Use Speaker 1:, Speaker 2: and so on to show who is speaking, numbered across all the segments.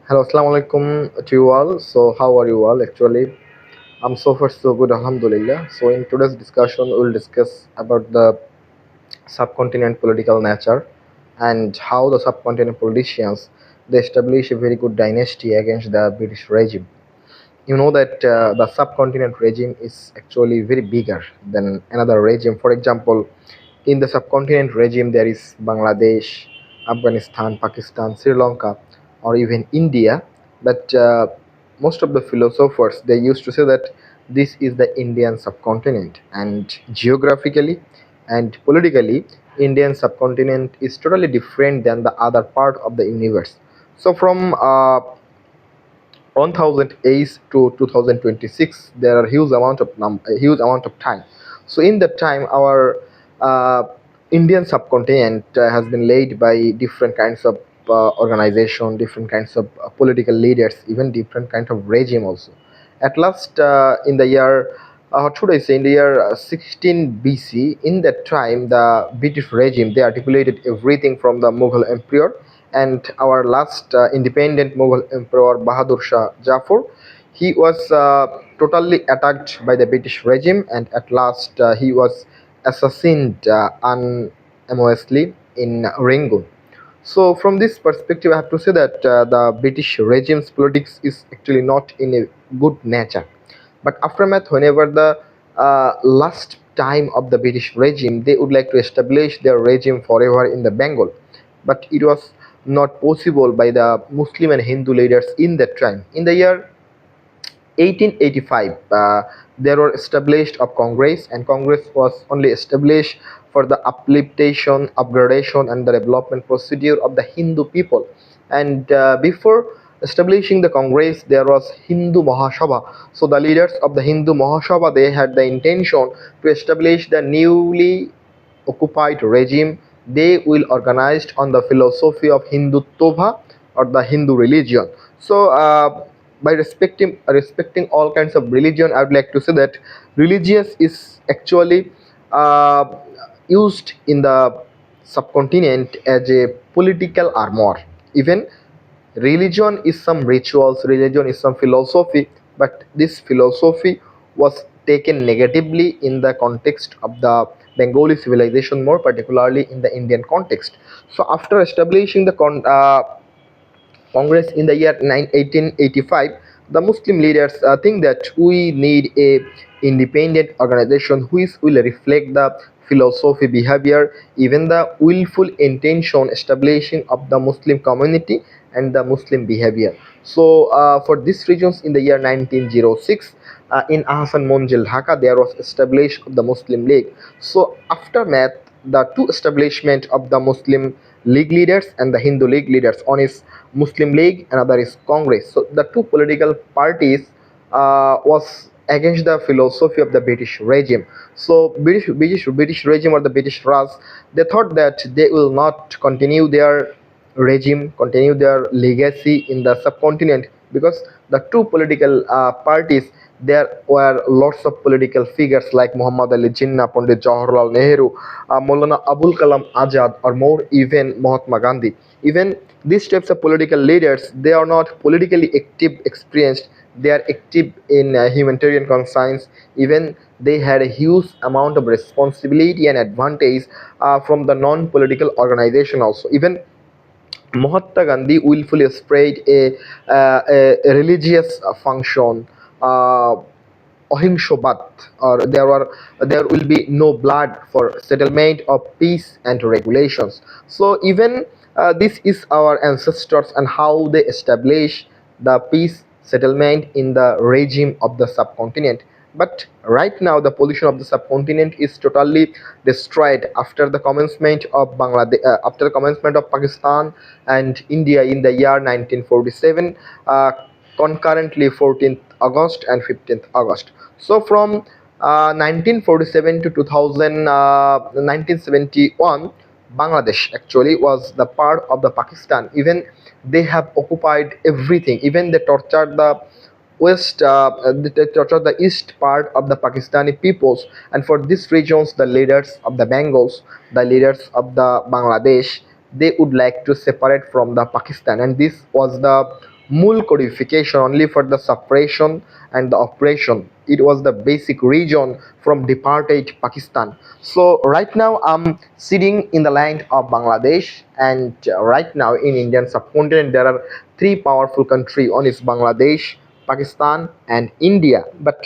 Speaker 1: Hello, assalamu alaikum to you all. So, how are you all? Actually, I'm so far so good, alhamdulillah. So, in today's discussion, we'll discuss about the subcontinent political nature and how the subcontinent politicians they establish a very good dynasty against the British regime. You know that the subcontinent regime is actually very bigger than another regime. For example, in the subcontinent regime, there is Bangladesh, Afghanistan, Pakistan, Sri Lanka, or even India. But most of the philosophers they used to say that this is the Indian subcontinent, and geographically and politically, Indian subcontinent is totally different than the other part of the universe. So from 1008 to 2026 there are a huge amount of time. So in that time our uh, Indian subcontinent has been led by different kinds of organization, different kinds of political leaders, even different kind of regime also. At last in the year what should I say, in the year 16 BC, in that time the British regime they articulated everything from the Mughal emperor and our last independent Mughal emperor Bahadur Shah Jafar. He was totally attacked by the British regime, and at last he was assassinated unanimously in Rangoon. So, from this perspective, I have to say that the British regime's politics is actually not in a good nature. But aftermath, whenever the last time of the British regime, they would like to establish their regime forever in the Bengal, but it was not possible by the Muslim and Hindu leaders in that time. In the year 1885, there were established of Congress, and Congress was only established for the upliftation, upgradation, and the development procedure of the Hindu people. And before establishing the Congress, there was Hindu Mahasabha. So the leaders of the Hindu Mahasabha they had the intention to establish the newly occupied regime. They will organized on the philosophy of Hindutva or the Hindu religion. So by respecting all kinds of religion, I would like to say that religious is actually uh, used in the subcontinent as a political armor. Even religion is some rituals, religion is some philosophy, but this philosophy was taken negatively in the context of the Bengali civilization, more particularly in the Indian context. So after establishing the Congress in the year 1885, the Muslim leaders think that we need a independent organization which will reflect the philosophy, behavior, even the willful intention establishing of the Muslim community and the Muslim behavior. So for these regions in the year 1906, in Ahsan Monjil, Dhaka, there was established the Muslim League. So aftermath, the two establishment of the Muslim League leaders and the Hindu League leaders. One is Muslim League, another is Congress. So the two political parties was against the philosophy of the British regime. So British regime or the British Raj, they thought that they will not continue their regime, continue their legacy in the subcontinent, because the two political parties, there were lots of political figures like Muhammad Ali Jinnah, Pandit Jawaharlal Nehru, Maulana Abul Kalam Azad, or more even Mahatma Gandhi. Even these types of political leaders, they are not politically active, experienced. They are active in humanitarian conscience. Even they had a huge amount of responsibility and advantage from the non-political organization also. Even Mahatma Gandhi willfully spread a religious function, uh, ahimsabad, or there will be no blood for settlement of peace and regulations. So even this is our ancestors and how they establish the peace settlement in the regime of the subcontinent. But right now the position of the subcontinent is totally destroyed after the commencement of Bangladesh, after the commencement of Pakistan and India in the year 1947, concurrently 14th August and 15th August. So from 1947 to 1971, Bangladesh actually was the part of the Pakistan. Even they have occupied everything. Even they tortured the they tortured the east part of the Pakistani peoples. And for these regions, the leaders of the Bengals, the leaders of the Bangladesh, they would like to separate from the Pakistan. And this was the mule codification only for the suppression and the oppression. It was the basic region from departed Pakistan. So right now I'm sitting in the land of Bangladesh, and right now in Indian subcontinent there are three powerful countries. One is Bangladesh, Pakistan, and India. But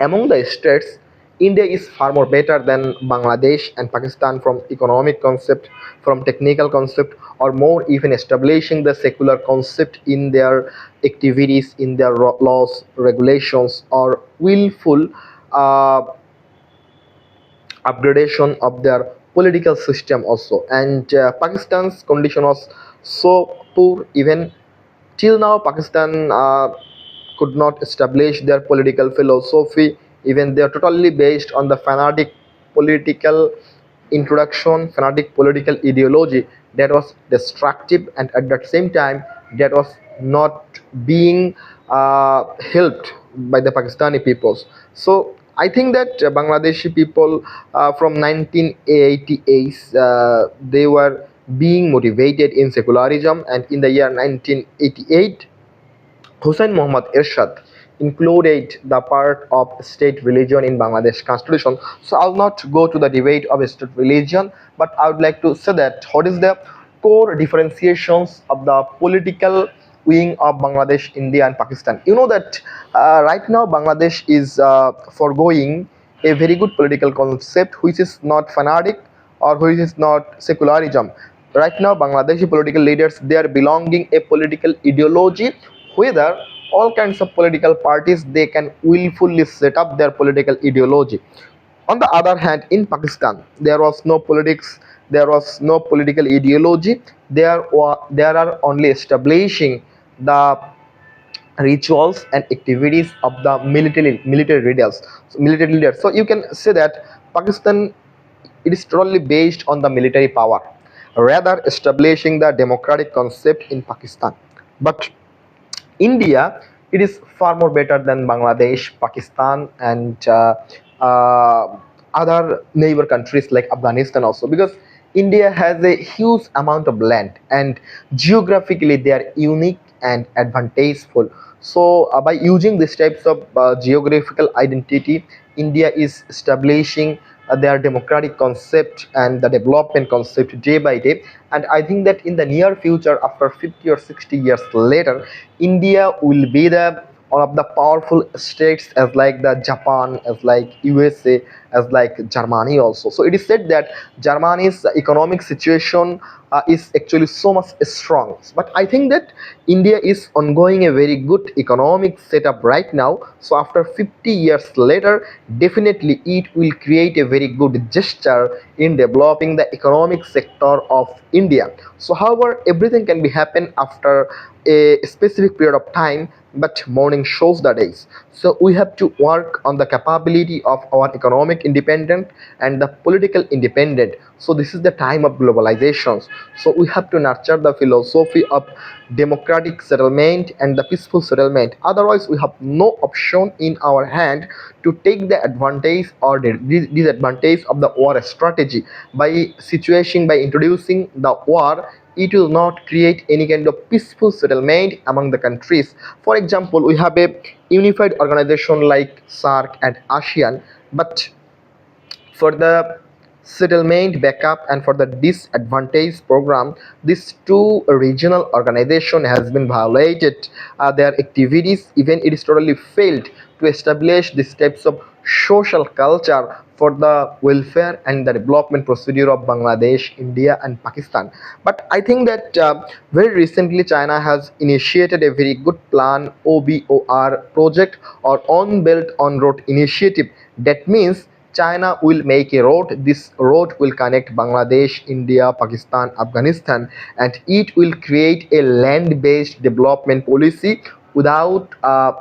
Speaker 1: among the states, India is far more better than Bangladesh and Pakistan from economic concept, from technical concept, or more even establishing the secular concept in their activities, in their laws, regulations, or willful uh, upgradation of their political system also. And Pakistan's condition was so poor. Even till now Pakistan could not establish their political philosophy. Even they are totally based on the fanatic political introduction, fanatic political ideology that was destructive, and at the same time that was not being helped by the Pakistani peoples. So I think that Bangladeshi people from 1988 they were being motivated in secularism, and in the year 1988 Hussain Muhammad Irshad included the part of state religion in Bangladesh constitution. So I'll not go to the debate of state religion, but I would like to say that what is the core differentiations of the political wing of Bangladesh, India, and Pakistan. You know that right now Bangladesh is foregoing a very good political concept which is not fanatic or which is not secularism. Right now Bangladeshi political leaders, they are belonging a political ideology, whether all kinds of political parties they can willfully set up their political ideology. On the other hand, in Pakistan there was no politics, there was no political ideology. There are only establishing the rituals and activities of the military leaders. So you can say that Pakistan, it is totally based on the military power, rather establishing the democratic concept in Pakistan. But India, it is far more better than Bangladesh, Pakistan, and other neighbor countries like Afghanistan also, because India has a huge amount of land, and geographically they are unique and advantageous. So by using these types of geographical identity, India is establishing their democratic concept and the development concept day by day. And I think that in the near future, after 50 or 60 years later, India will be the one of the powerful states as like the Japan, as like USA, as like Germany also. So it is said that Germany's economic situation is actually so much strong. But I think that India is ongoing a very good economic setup right now. So after 50 years later, definitely it will create a very good gesture in developing the economic sector of India. So however, everything can be happen after a specific period of time, but morning shows the days. So we have to work on the capability of our economic independence and the political independence. So this is the time of globalizations. So we have to nurture the philosophy of democratic settlement and the peaceful settlement. Otherwise we have no option in our hand to take the advantage or the disadvantage of the war strategy. By situation, by introducing the war, it will not create any kind of peaceful settlement among the countries. For example, we have a unified organization like SARC and ASEAN, but for the settlement backup and for the disadvantage program, these two regional organization has been violated their activities. Even it is totally failed to establish these types of social culture for the welfare and the development procedure of Bangladesh, India, and Pakistan. But I think that very recently China has initiated a very good plan, OBOR project, or On Belt On Road initiative. That means China will make a road. This road will connect Bangladesh, India, Pakistan, Afghanistan, and it will create a land-based development policy without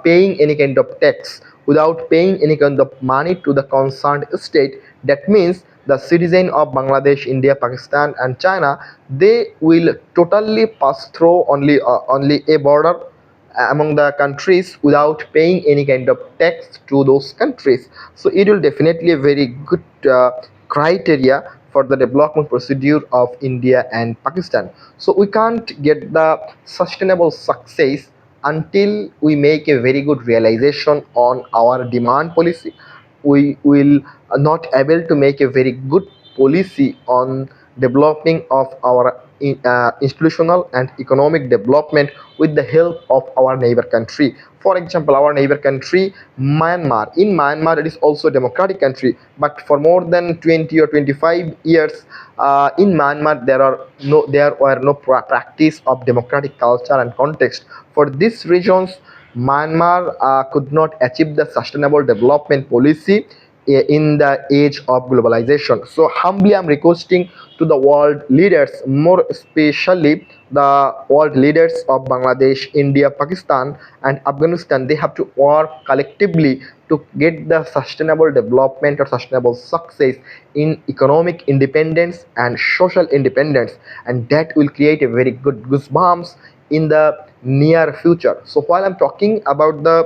Speaker 1: paying any kind of tax, without paying any kind of money to the concerned state. That means the citizen of Bangladesh, India, Pakistan, and China, they will totally pass through only a border among the countries without paying any kind of tax to those countries. So it will definitely a very good criteria for the development procedure of India and Pakistan. So we can't get the sustainable success until we make a very good realization on our demand policy. We will not able to make a very good policy on developing of our institutional and economic development with the help of our neighbor country. For example, our neighbor country Myanmar. In Myanmar, it is also a democratic country, but for more than 20 or 25 years, in Myanmar there were no practice of democratic culture and context. For these reasons, Myanmar could not achieve the sustainable development policy in the age of globalization. So humbly I'm requesting to the world leaders, more especially the world leaders of Bangladesh, India, Pakistan and Afghanistan, they have to work collectively to get the sustainable development or sustainable success in economic independence and social independence, and that will create a very good goosebumps in the near future. So while I'm talking about the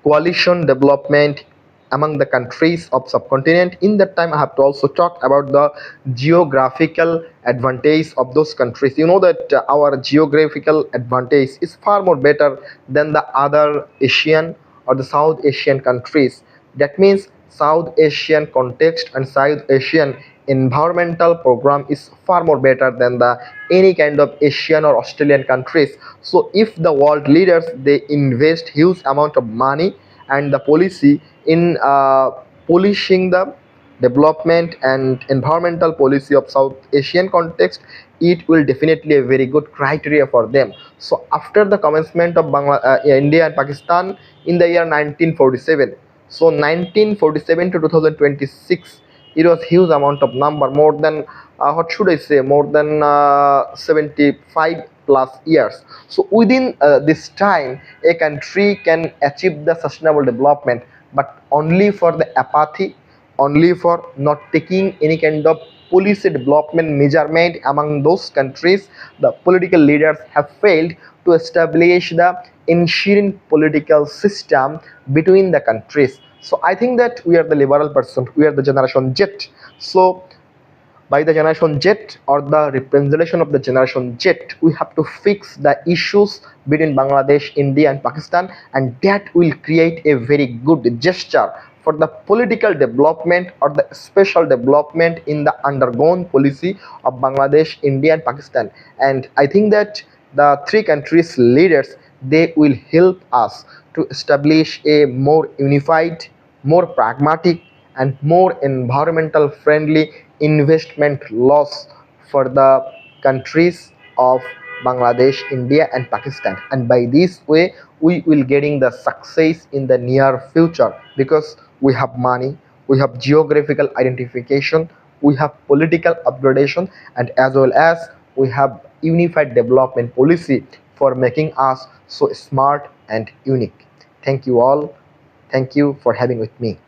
Speaker 1: coalition development among the countries of subcontinent, in that time I have to also talk about the geographical advantage of those countries. You know that our geographical advantage is far more better than the other Asian or the South Asian countries. That means South Asian context and South Asian environmental program is far more better than the any kind of Asian or Australian countries. So if the world leaders they invest huge amount of money and the policy in polishing the development and environmental policy of South Asian context, it will definitely a very good criteria for them. So after the commencement of India and Pakistan in the year 1947, so 1947 to 2026, it was huge amount of number, more than what should I say, more than 75 plus years. So within this time a country can achieve the sustainable development, but only for the apathy, only for not taking any kind of policy development measurement among those countries. The political leaders have failed to establish the ensuring political system between the countries. So I think that we are the liberal person, we are the generation Z. So by the generation Z or the representation of the generation Z, we have to fix the issues between Bangladesh, India, and Pakistan, and that will create a very good gesture for the political development or the special development in the undergone policy of Bangladesh, India, and Pakistan. And I think that the three countries leaders they will help us to establish a more unified, more pragmatic and more environmental friendly investment laws for the countries of Bangladesh, India and Pakistan. And by this way we will getting the success in the near future, because we have money, we have geographical identification, we have political upgradation, and as well as we have unified development policy for making us so smart and unique. Thank you all. Thank you for having with me.